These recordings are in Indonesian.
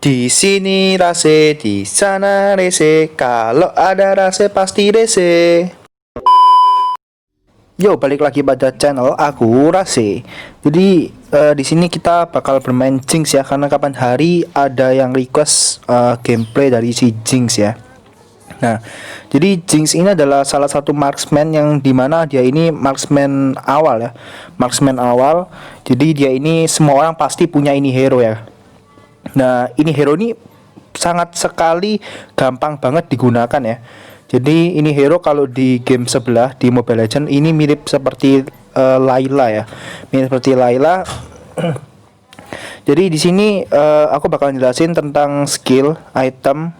Di sini rase, di sana rese. Kalau ada rase pasti rese. Yo, balik lagi pada channel aku Rase. Jadi di sini kita bakal bermain Jinx ya, karena kapan hari ada yang request gameplay dari si Jinx ya. Nah, jadi Jinx ini adalah salah satu marksman yang dimana dia ini marksman awal ya, marksman awal. Jadi dia ini semua orang pasti punya ini hero ya. Nah, ini hero ini sangat sekali gampang banget digunakan ya. Jadi ini hero kalau di game sebelah di Mobile Legends ini mirip seperti Layla ya. Mirip seperti Layla. Jadi di sini aku bakal jelasin tentang skill, item,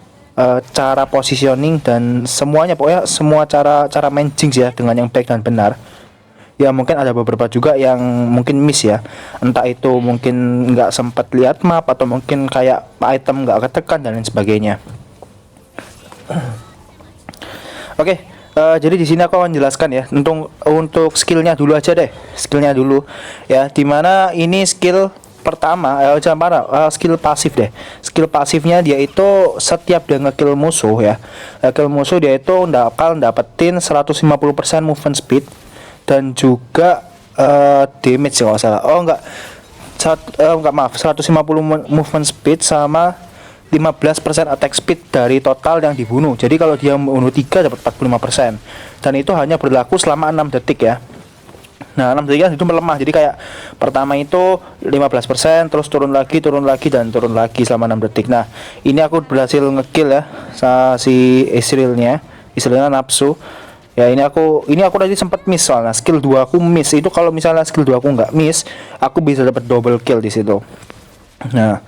cara positioning dan semuanya, pokoknya semua cara main Jinx ya dengan yang baik dan benar. Ya mungkin ada beberapa juga yang mungkin miss ya. Entah itu mungkin nggak sempat lihat map atau mungkin kayak item nggak ketekan dan lain sebagainya. Oke, jadi di sini aku akan jelaskan ya untuk skillnya dulu aja deh, skillnya dulu ya. Dimana ini skill pertama, skill pasif deh. Skill pasifnya dia itu setiap dia ngekill musuh ya, ngekill musuh dia itu bakal dapetin 150% movement speed dan juga damage kalau salah. Oh enggak, maaf, 150 movement speed sama 15% attack speed dari total yang dibunuh. Jadi kalau dia membunuh 3 dapat 45%. Dan itu hanya berlaku selama 6 detik ya. Nah, 6 detik itu melemah. Jadi kayak pertama itu 15%, terus turun lagi dan turun lagi selama 6 detik. Nah, ini aku berhasil ngekill ya si Ezrealnya nafsu. Ya ini aku tadi sempat miss soalnya skill 2 aku miss. Itu kalau misalnya skill 2 aku nggak miss, aku bisa dapat double kill di situ. Nah,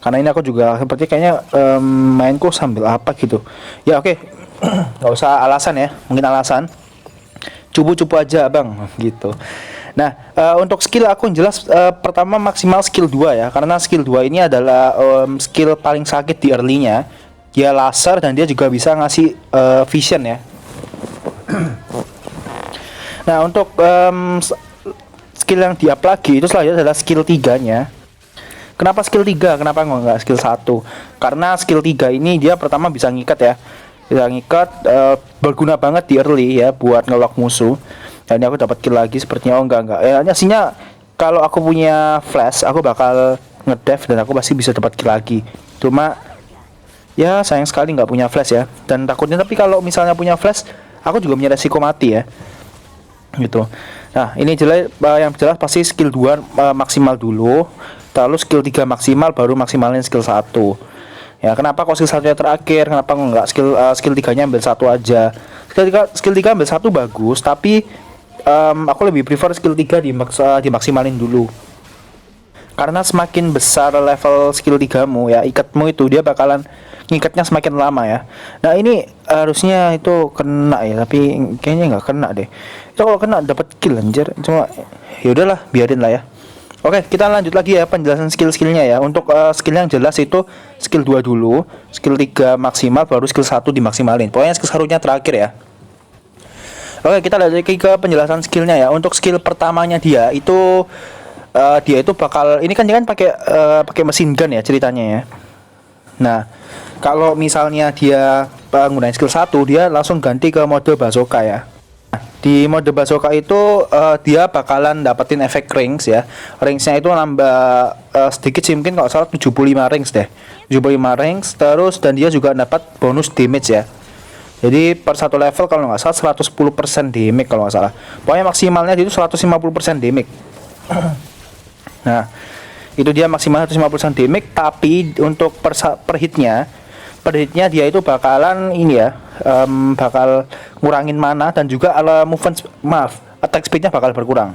karena ini aku juga seperti kayaknya mainku sambil apa gitu ya. Oke. Nggak usah alasan ya, mungkin alasan cupu-cupu aja bang gitu. Nah, untuk skill aku yang jelas pertama maksimal skill 2 ya, karena skill 2 ini adalah skill paling sakit di early-nya. Dia laser dan dia juga bisa ngasih vision ya. Nah, untuk skill yang di-up lagi itu selanjutnya adalah skill 3-nya. Kenapa skill 3? Kenapa nggak skill 1? Karena skill 3 ini dia pertama bisa ngikat ya. Bisa ngikat, berguna banget di early ya buat ngelock musuh. Dan ini aku dapat kill lagi sepertinya. Oh enggak. Aslinya kalau aku punya flash, aku bakal ngedef dan aku pasti bisa dapat kill lagi. Cuma ya sayang sekali nggak punya flash ya. Dan takutnya, tapi kalau misalnya punya flash, aku juga punya resiko mati ya. Gitu. Nah, ini yang jelas pasti skill 2 maksimal dulu. Lalu skill 3 maksimal, baru maksimalin skill 1. Ya, kenapa kok skill 1-nya terakhir? Kenapa enggak skill 3-nya ambil 1 aja? Skill 3 ambil 1 bagus, tapi aku lebih prefer skill 3 dimaksimalin dulu. Karena semakin besar level skill 3-mu ya, ikatmu itu dia bakalan ngikatnya semakin lama ya. Nah, ini harusnya itu kena ya, tapi kayaknya nggak kena deh. Itu kalau kena dapat kill anjir. Cuma ya udahlah, biarin lah ya. Oke, kita lanjut lagi ya penjelasan skill-skillnya ya. Untuk skill yang jelas itu skill 2 dulu, skill 3 maksimal, baru skill 1 dimaksimalin. Pokoknya skill 1-nya terakhir ya. Oke, kita lanjut lagi ke penjelasan skillnya ya. Untuk skill pertamanya dia itu bakal, ini kan dia kan pakai mesin gun ya ceritanya ya. Nah, kalau misalnya dia menggunakan skill 1, dia langsung ganti ke mode bazooka ya. Di mode bazooka itu dia bakalan dapetin efek rings ya. Ringsnya itu nambah sedikit sih, mungkin kalau salah 75 rings deh. 75 rings terus, dan dia juga dapat bonus damage ya. Jadi per satu level kalau nggak salah 110% damage kalau nggak salah. Pokoknya maksimalnya itu 150% damage. Nah, itu dia maksimal 150% damage, tapi untuk per hitnya dia itu bakalan ini ya, bakal ngurangin mana dan juga attack speednya bakal berkurang.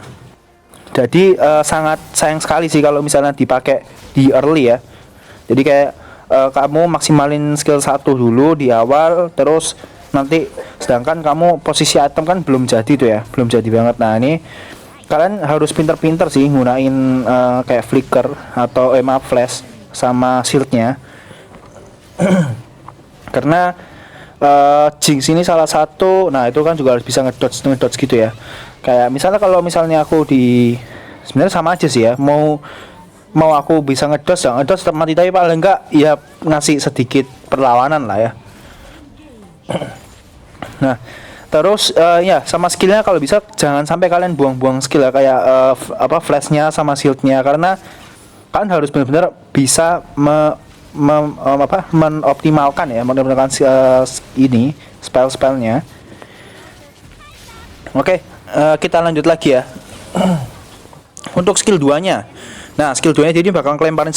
Jadi sangat sayang sekali sih kalau misalnya dipakai di early ya. Jadi kayak kamu maksimalin skill 1 dulu di awal, terus nanti sedangkan kamu posisi item kan belum jadi tuh ya, belum jadi banget. Nah, ini kalian harus pinter-pinter sih gunain kayak flicker atau flash sama shieldnya. Karena Jinx ini salah satu, nah itu kan juga harus bisa ngedodge gitu ya. Kayak misalnya kalau misalnya aku sebenarnya sama aja sih ya, mau mau aku bisa ngedos ya ngedos tetap mati, tapi paling enggak ya ngasih sedikit perlawanan lah ya. Nah, terus ya sama skillnya kalau bisa jangan sampai kalian buang-buang skill ya, kayak flashnya sama shieldnya, karena kalian harus benar-benar bisa menoptimalkan ya, menoptimalkan ini spell-spellnya. Oke, kita lanjut lagi ya. Untuk skill 2-nya. Nah, skill 2-nya jadi bakal ngelemparin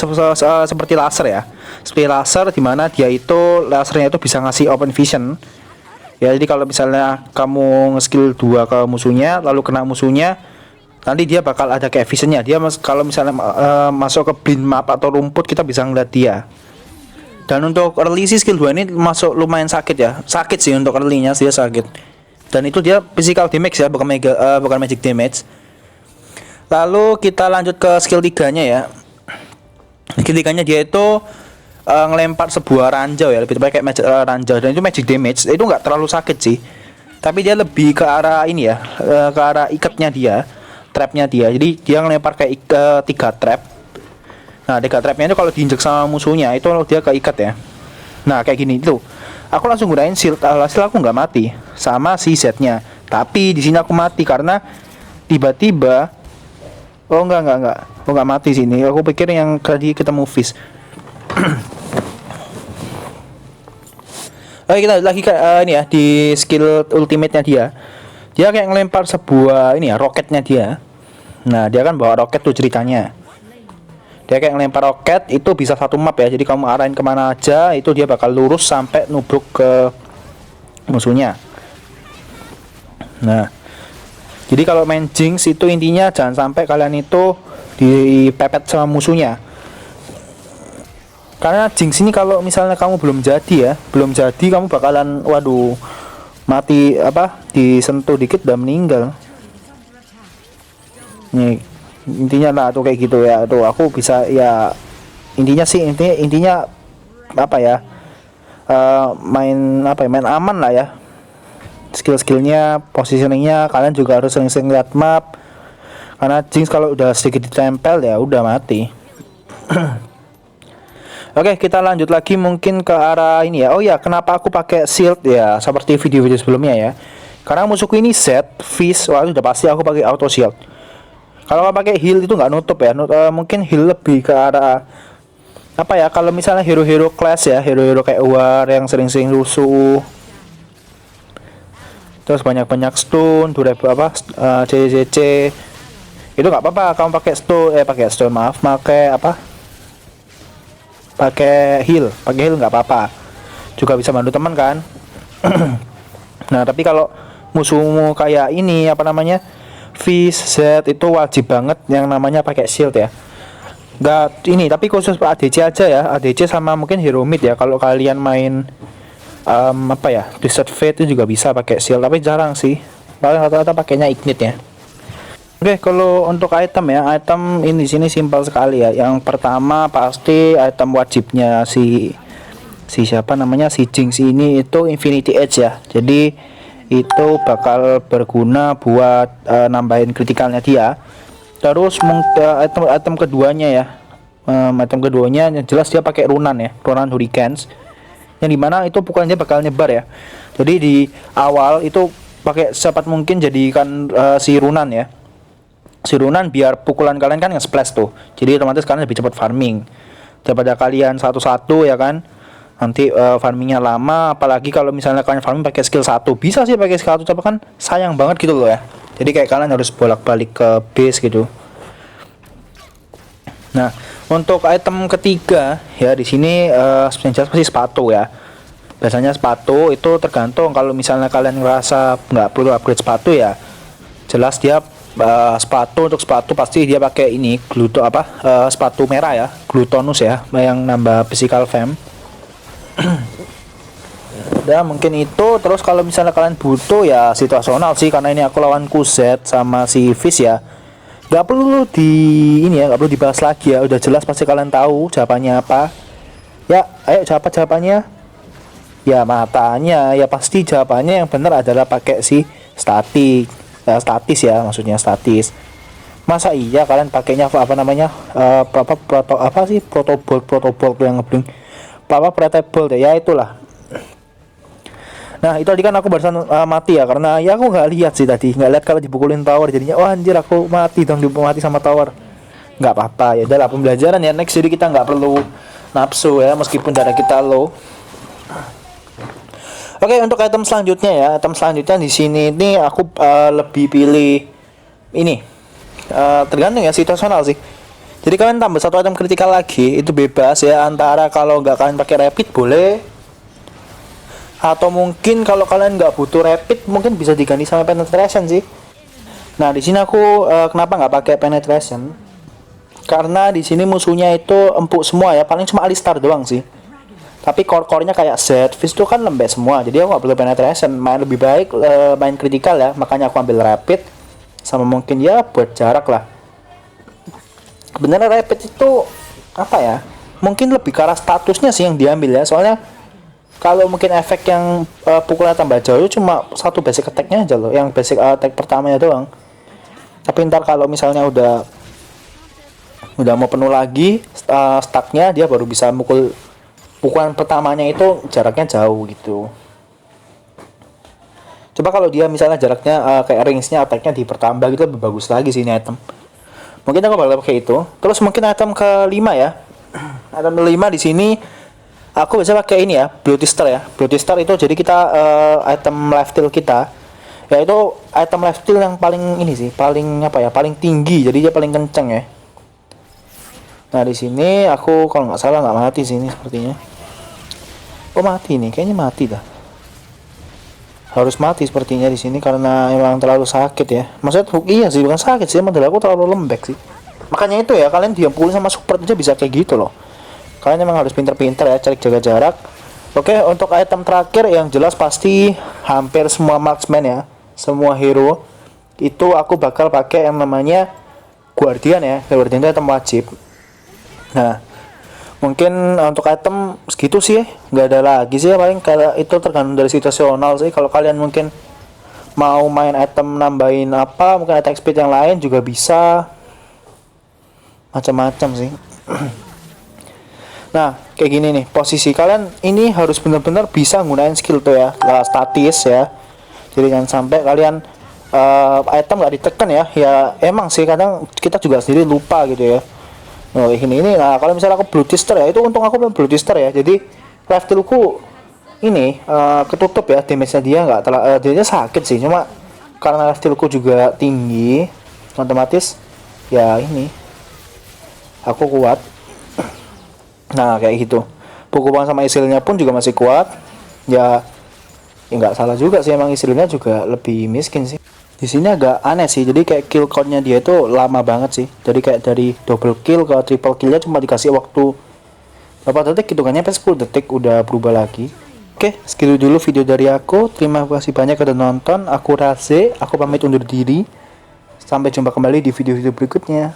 seperti laser ya. Seperti laser dimana dia itu lasernya itu bisa ngasih open vision. Ya, jadi kalau misalnya kamu nge-skill 2 ke musuhnya lalu kena musuhnya, nanti dia bakal ada kayak visionnya. Dia kalau misalnya masuk ke blind map atau rumput, kita bisa ngeliat dia. Dan untuk early sih skill 2 ini masuk lumayan sakit ya. Sakit sih untuk early-nya, dia sakit. Dan itu dia physical damage ya, bukan magic damage. Lalu kita lanjut ke skill 3-nya ya. Skill 3-nya dia itu ngelempar sebuah ranjau ya, lebih tepatnya kayak magic, ranjau, dan itu magic damage. Itu nggak terlalu sakit sih. Tapi dia lebih ke arah ini ya, ke arah ikatnya dia, trapnya dia. Jadi dia ngelempar kayak 3 trap. Nah, 3 trapnya itu kalau diinjek sama musuhnya itu dia keikat ya. Nah, kayak gini tuh. Aku langsung gunain shield, hasil aku nggak mati sama si Z-nya. Tapi di sini aku mati karena tiba-tiba oh enggak. Oh, nggak mati sini. Aku pikir yang tadi ketemu fish. Oke, kita lagi ke ini ya, di skill ultimate-nya dia. Dia kayak ngelempar sebuah ini ya, roketnya dia. Nah, dia kan bawa roket tuh ceritanya. Dia kayak ngelempar roket, itu bisa satu map ya, jadi kamu arahin kemana aja itu dia bakal lurus sampai nubruk ke musuhnya. Nah, jadi kalau main Jinx itu intinya jangan sampai kalian itu dipepet sama musuhnya, karena Jinx ini kalau misalnya kamu belum jadi kamu bakalan waduh mati disentuh dikit udah meninggal nih. Intinya lah tuh kayak gitu ya, tuh aku bisa ya, intinya main aman lah ya. Skill-skillnya, positioningnya kalian juga harus sering-sering lihat map, karena Jinx kalau udah sedikit ditempel ya udah mati. Oke, kita lanjut lagi mungkin ke arah ini ya. Oh ya, kenapa aku pakai shield ya, seperti video-video sebelumnya ya, karena musuhku ini Z, Fizz, wah udah pasti aku pakai auto shield. Kalau pakai heal itu nggak nutup ya, mungkin heal lebih ke arah kalau misalnya hero-hero class ya, hero-hero kayak War yang sering-sering rusuh, terus banyak-banyak stun, CCC, itu nggak apa-apa kamu pakai stun, pakai heal nggak apa-apa, juga bisa bantu teman kan. Nah, tapi kalau musuhmu kayak ini Fizz, Z, itu wajib banget yang namanya pakai shield ya. Nggak ini, tapi khusus ADC aja ya, ADC sama mungkin hero mid ya. Kalau kalian main Desert Fate itu juga bisa pakai shield, tapi jarang sih, paling rata-rata pakainya ignite ya. Oke, kalau untuk item ini sini simpel sekali ya. Yang pertama pasti item wajibnya si Jinx ini itu Infinity Edge ya. Jadi itu bakal berguna buat nambahin kritikalnya dia. Terus item keduanya ya, yang jelas dia pakai runan ya, runan Hurricanes, yang dimana itu pukulannya bakal nyebar ya. Jadi di awal itu pakai secepat mungkin jadikan si runan ya, biar pukulan kalian kan nge-splash tuh, jadi otomatis kalian lebih cepat farming daripada kalian satu-satu ya kan. Nanti farmingnya lama, apalagi kalau misalnya kalian farming pakai skill 1, bisa sih pakai skill 1, tapi kan sayang banget gitu loh ya. Jadi kayak kalian harus bolak-balik ke base gitu. Nah, untuk item ketiga ya di sini jelas pasti sepatu ya. Biasanya sepatu itu tergantung, kalau misalnya kalian ngerasa nggak perlu upgrade sepatu ya, jelas dia untuk sepatu pasti dia pakai ini sepatu merah ya, Glutonus ya, yang nambah physical fam. Udah mungkin itu. Terus kalau misalnya kalian butuh ya situasional sih, karena ini aku lawan Z sama si Fizz ya, nggak perlu nggak perlu dibahas lagi ya, udah jelas pasti kalian tahu jawabannya apa ya. Ayo jawabannya ya, matanya ya, pasti jawabannya yang benar adalah pakai si statis ya, maksudnya statis. Masa iya kalian pakainya apa namanya apa sih protoball yang ngeblink apa pretable deh ya itulah. Nah itu tadi kan aku barusan mati ya karena ya aku nggak lihat sih tadi nggak lihat kalau dipukulin tower jadinya wah anjir aku mati dong mati sama tower. Nggak apa-apa ya udahlah pembelajaran ya next jadi kita nggak perlu nafsu ya meskipun darah kita low. Oke untuk item selanjutnya ya item selanjutnya di sini ini aku lebih pilih ini. Tergantung ya situasional sih. Jadi kalian tambah satu item kritikal lagi itu bebas ya antara kalau nggak kalian pakai rapid boleh atau mungkin kalau kalian nggak butuh rapid mungkin bisa diganti sama penetration sih. Nah di sini aku kenapa nggak pakai penetration? Karena di sini musuhnya itu empuk semua ya paling cuma Alistar doang sih. Tapi core-core-nya kayak Z, Fizz itu kan lembek semua. Jadi aku nggak perlu penetration, main lebih baik main kritikal ya. Makanya aku ambil rapid sama mungkin ya buat jarak lah. Sebenarnya rapid itu apa ya mungkin lebih ke arah statusnya sih yang diambil ya soalnya kalau mungkin efek yang pukulnya tambah jauh cuma satu basic attack-nya aja loh yang basic attack pertamanya doang tapi ntar kalau misalnya udah mau penuh lagi stacknya dia baru bisa pukulan pertamanya itu jaraknya jauh gitu. Coba kalau dia misalnya jaraknya kayak range-nya attack-nya dipertambah gitu lebih bagus lagi sih ini item. Mungkin aku bakal pakai itu. Terus mungkin item kelima ya. Item kelima di sini aku bisa pakai ini ya, Beautyster ya. Beautyster itu jadi kita item lifesteal kita yaitu item lifesteal yang paling ini sih, paling apa ya, paling tinggi. Jadi dia paling kenceng ya. Nah, di sini aku kalau nggak salah nggak mati sini sepertinya. Oh, mati nih, kayaknya mati dah. Harus mati sepertinya di sini karena emang terlalu sakit ya. Maksudnya iya sih bukan sakit sih, emang aku terlalu lembek sih. Makanya itu ya kalian dia pulih sama support aja bisa kayak gitu loh. Kalian emang harus pinter-pinter ya cari jaga jarak. Oke untuk item terakhir yang jelas pasti hampir semua marksman ya, semua hero itu aku bakal pakai yang namanya Guardian ya. Guardian itu item wajib. Nah mungkin untuk item segitu sih nggak ada lagi sih ya, paling kayak itu tergantung dari situasional sih. Kalau kalian mungkin mau main item nambahin apa mungkin attack speed yang lain juga bisa macam-macam sih. Nah kayak gini nih posisi kalian ini harus benar-benar bisa gunain skill tuh ya statis ya jadi jangan sampai kalian item nggak ditekan ya emang sih kadang kita juga sendiri lupa gitu ya. Oh ini nah kalau misalnya aku Beautyster ya itu untung aku main Beautyster ya jadi lifestealku ini ketutup ya damage-nya dia nggak dia sakit sih cuma karena lifestealku juga tinggi otomatis ya ini aku kuat. Nah kayak gitu pukulan sama isilnya pun juga masih kuat ya nggak salah juga sih emang isilnya juga lebih miskin sih. Di sini agak aneh sih, jadi kayak kill count-nya dia itu lama banget sih. Jadi kayak dari double kill ke triple kill-nya cuma dikasih waktu berapa detik gitu kan, nyampe 10 detik udah berubah lagi. Oke, segitu dulu video dari aku. Terima kasih banyak udah nonton. Aku Raze, aku pamit undur diri. Sampai jumpa kembali di video-video berikutnya.